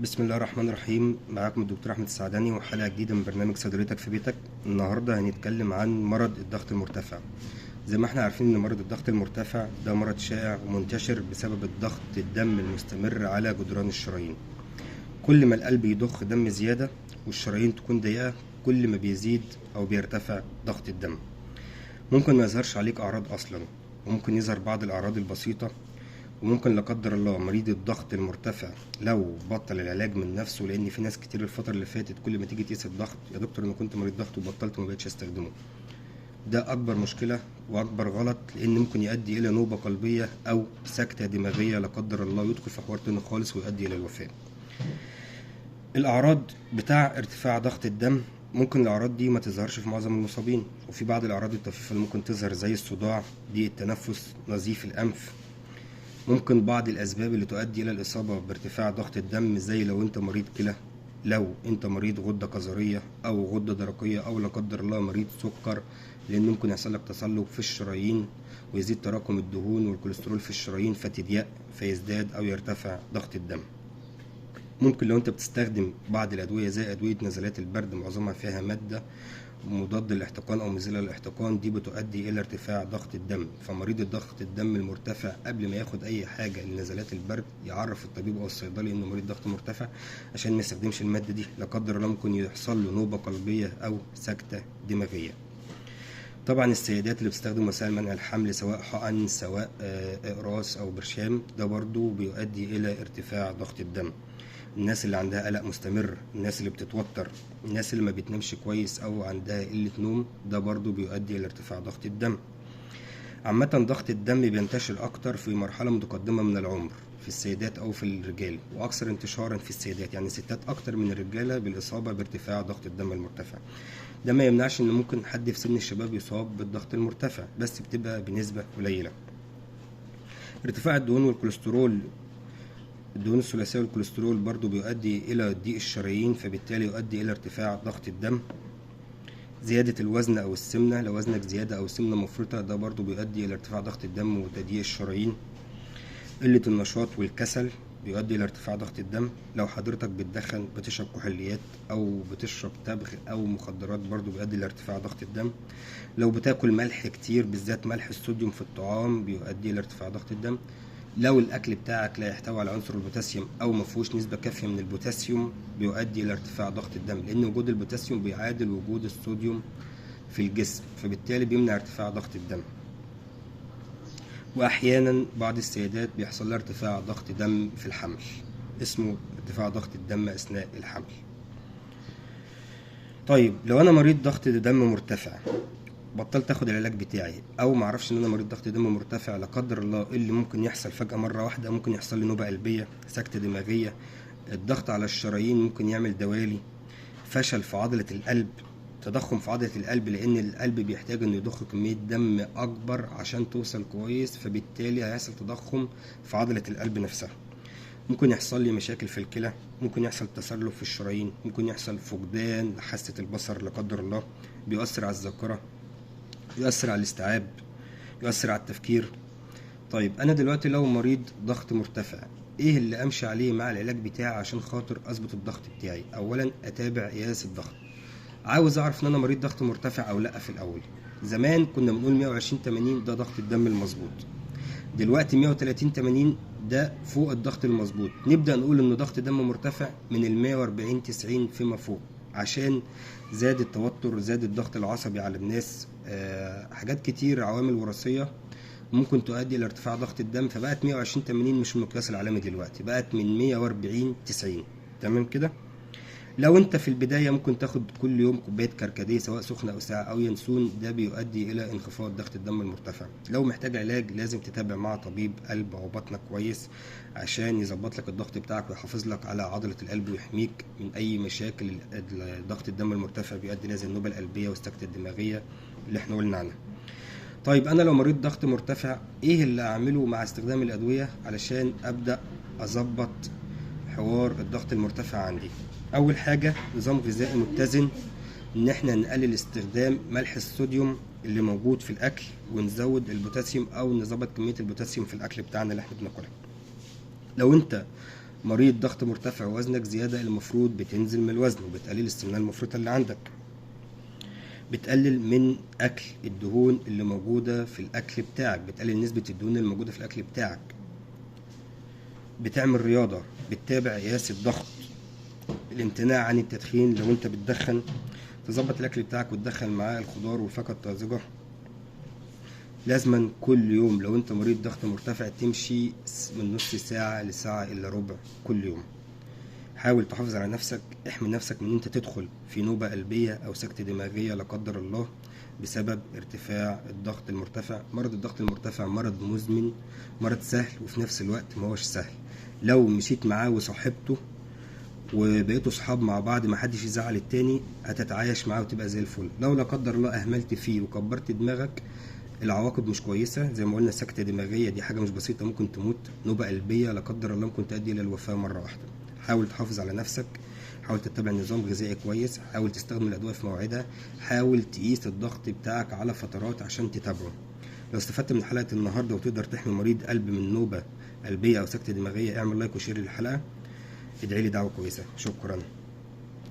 بسم الله الرحمن الرحيم. معاكم الدكتور احمد السعداني وحلقه جديده من برنامج صيدليتك في بيتك. النهارده هنتكلم عن مرض الضغط المرتفع. زي ما احنا عارفين ان مرض الضغط المرتفع ده مرض شائع ومنتشر بسبب الضغط الدم المستمر على جدران الشرايين. كل ما القلب يضخ دم زياده والشرايين تكون ضيقه كل ما بيزيد او بيرتفع ضغط الدم. ممكن ما يظهرش عليك اعراض اصلا، وممكن يظهر بعض الاعراض البسيطه، وممكن لا قدر الله مريض الضغط المرتفع لو بطل العلاج من نفسه، لان في ناس كتير الفتره اللي فاتت كل ما تيجي تقيس الضغط: يا دكتور انا كنت مريض ضغط وبطلت وما بقتش استخدمه. ده اكبر مشكله واكبر غلط، لان ممكن يؤدي الى نوبه قلبيه او سكته دماغيه لا قدر الله، يدخل في حوار تاني خالص ويؤدي الى الوفاه. الاعراض بتاع ارتفاع ضغط الدم: ممكن الاعراض دي ما تظهرش في معظم المصابين، وفي بعض الاعراض الطفيفه اللي ممكن تظهر زي الصداع، ضيق التنفس، نزيف الانف. ممكن بعض الأسباب اللي تؤدي إلى الإصابة بارتفاع ضغط الدم زي لو أنت مريض كلى، لو أنت مريض غدة كظرية أو غدة درقية، أو لا قدر الله مريض سكر، لأن ممكن يحصل لك تصلب في الشرايين ويزيد تراكم الدهون والكوليسترول في الشرايين فتضيق فيزداد أو يرتفع ضغط الدم. ممكن لو أنت بتستخدم بعض الأدوية زي أدوية نزلات البرد معظمها فيها مادة مضاد للاحتقان او مزيل للاحتقان، دي بتؤدي الى ارتفاع ضغط الدم. فمريض الضغط الدم المرتفع قبل ما ياخد اي حاجه لنزلات البرد يعرف الطبيب او الصيدلي انه مريض ضغط مرتفع عشان ما يستخدمش الماده دي، لا قدر الله ممكن يحصل له نوبه قلبيه او سكته دماغيه. طبعا السيدات اللي بتستخدم وسائل منع الحمل سواء حقن سواء اقراص او برشام، ده برضو بيؤدي الى ارتفاع ضغط الدم. الناس اللي عندها قلق مستمر، الناس اللي بتتوتر، الناس اللي ما بتنامش كويس او عندها قلة نوم، ده برضو بيؤدي الى ارتفاع ضغط الدم. عامة ضغط الدم بينتشر اكتر في مرحلة متقدمة من العمر في السيدات او في الرجال، واكثر انتشارا في السيدات، يعني الستات اكتر من الرجالة بالاصابة بارتفاع ضغط الدم المرتفع. ده ما يمنعش ان ممكن حد في سن الشباب يصاب بالضغط المرتفع، بس بتبقى بنسبة قليلة. ارتفاع الدهون والكوليسترول، الدهون الثلاثية والكوليسترول برضو بيؤدي إلى ضيق الشرايين، فبالتالي يؤدي إلى ارتفاع ضغط الدم. زيادة الوزن أو السمنة، لو وزنك زيادة أو سمنة مفرطة، ده برضو بيؤدي إلى ارتفاع ضغط الدم وتضييق الشرايين. قلة النشاط والكسل بيؤدي إلى ارتفاع ضغط الدم. لو حضرتك بتدخن، بتشرب كحوليات أو بتشرب تبغ أو مخدرات، برضو بيؤدي إلى ارتفاع ضغط الدم. لو بتاكل ملح كتير بالذات ملح الصوديوم في الطعام بيؤدي إلى ارتفاع ضغط الدم. لو الاكل بتاعك لا يحتوي على عنصر البوتاسيوم او ما فيهوش نسبه كافيه من البوتاسيوم بيؤدي الى ارتفاع ضغط الدم، لان وجود البوتاسيوم بيعادل وجود الصوديوم في الجسم، فبالتالي بيمنع ارتفاع ضغط الدم. واحيانا بعض السيدات بيحصل لها ارتفاع ضغط دم في الحمل، اسمه ارتفاع ضغط الدم اثناء الحمل. طيب لو انا مريض ضغط دم مرتفع بطلت اخد العلاج بتاعي، او معرفش ان انا مريض ضغط دم مرتفع، لا قدر الله إيه اللي ممكن يحصل فجأة مرة واحدة؟ ممكن يحصل لي نوبة قلبية، سكتة دماغية، الضغط على الشرايين ممكن يعمل دوالي، فشل في عضلة القلب، تضخم في عضلة القلب، لان القلب بيحتاج انه يضخ كمية دم اكبر عشان توصل كويس، فبالتالي هيحصل تضخم في عضلة القلب نفسها. ممكن يحصل لي مشاكل في الكلى، ممكن يحصل تسرب في الشرايين، ممكن يحصل فقدان لحاسة البصر لا قدر الله، بيؤثر على الذاكرة، يؤثر على الاستيعاب، يؤثر على التفكير. طيب انا دلوقتي لو مريض ضغط مرتفع، ايه اللي امشي عليه مع العلاج بتاعي عشان خاطر اظبط الضغط بتاعي؟ اولا اتابع قياس الضغط. عاوز اعرف ان انا مريض ضغط مرتفع او لا. في الاول زمان كنا بنقول 120/80 ده ضغط الدم المظبوط، دلوقتي 130/80 ده فوق الضغط المظبوط. نبدا نقول ان ضغط دم مرتفع من ال 140/90 فيما فوق، عشان زاد التوتر، زاد الضغط العصبي على الناس، حاجات كتير، عوامل وراثيه ممكن تؤدي الى ارتفاع ضغط الدم، فبقت 120/80 مش المقياس العالمي دلوقتي، بقت من 140/90. تمام كده؟ لو انت في البداية ممكن تاخد كل يوم كوباية كركديه سواء سخنة او ساقعة او ينسون، ده بيؤدي الى انخفاض ضغط الدم المرتفع. لو محتاج علاج لازم تتابع مع طبيب قلب او بطنك كويس عشان يظبط لك الضغط بتاعك ويحافظ لك على عضلة القلب ويحميك من اي مشاكل. ضغط الدم المرتفع بيؤدي الى زي النوبة القلبية والسكتة الدماغية اللي احنا قلنا عنها. طيب انا لو مريض ضغط مرتفع، ايه اللي اعمله مع استخدام الادوية علشان ابدأ اظبط حوار الضغط المرتفع عندي؟ اول حاجة نظام غذائي متزن، ان احنا نقلل استخدام ملح الصوديوم اللي موجود في الاكل ونزود البوتاسيوم او نظبط كمية البوتاسيوم في الاكل بتاعنا اللي احنا بناكلها. لو انت مريض ضغط مرتفع ووزنك زيادة، المفروض بتنزل من الوزن وبتقلل السمنة المفرطة اللي عندك. بتقلل من أكل الدهون اللي موجودة في الأكل بتاعك، بتقلل نسبة الدهون اللي موجودة في الأكل بتاعك. بتعمل رياضة، بتتابع قياس الضغط، الامتناع عن التدخين لو انت بتدخن، تظبط الأكل بتاعك وتدخل معاه الخضار والفاكهة الطازجة. لازما كل يوم لو انت مريض ضغط مرتفع تمشي من نص ساعة لساعة إلا ربع كل يوم. حاول تحافظ على نفسك، احمي نفسك من ان انت تدخل في نوبة قلبية او سكتة دماغية لا قدر الله بسبب ارتفاع الضغط المرتفع. مرض الضغط المرتفع مرض مزمن، مرض سهل وفي نفس الوقت ما هوش سهل. لو مشيت معاه وصاحبته وبقيتوا صحاب مع بعض ما حدش يزعل التاني هتتعايش معاه وتبقى زي الفل. لو لا قدر الله اهملت فيه وكبرت دماغك العواقب مش كويسة. زي ما قلنا سكتة دماغية دي حاجة مش بسيطة، ممكن تموت. نوبة قلبية لا قدر الله ممكن تؤدي الى الوفاة مرة واحدة. حاول تحافظ على نفسك، حاول تتبع نظام غذائي كويس، حاول تستخدم الادوية في موعدها، حاول تقيس الضغط بتاعك على فترات عشان تتابعه. لو استفدت من حلقة النهاردة وتقدر تحمي مريض قلب من نوبة قلبية او سكتة دماغية اعمل لايك وشير للحلقة. ادعي لي دعوة كويسة. شكرا.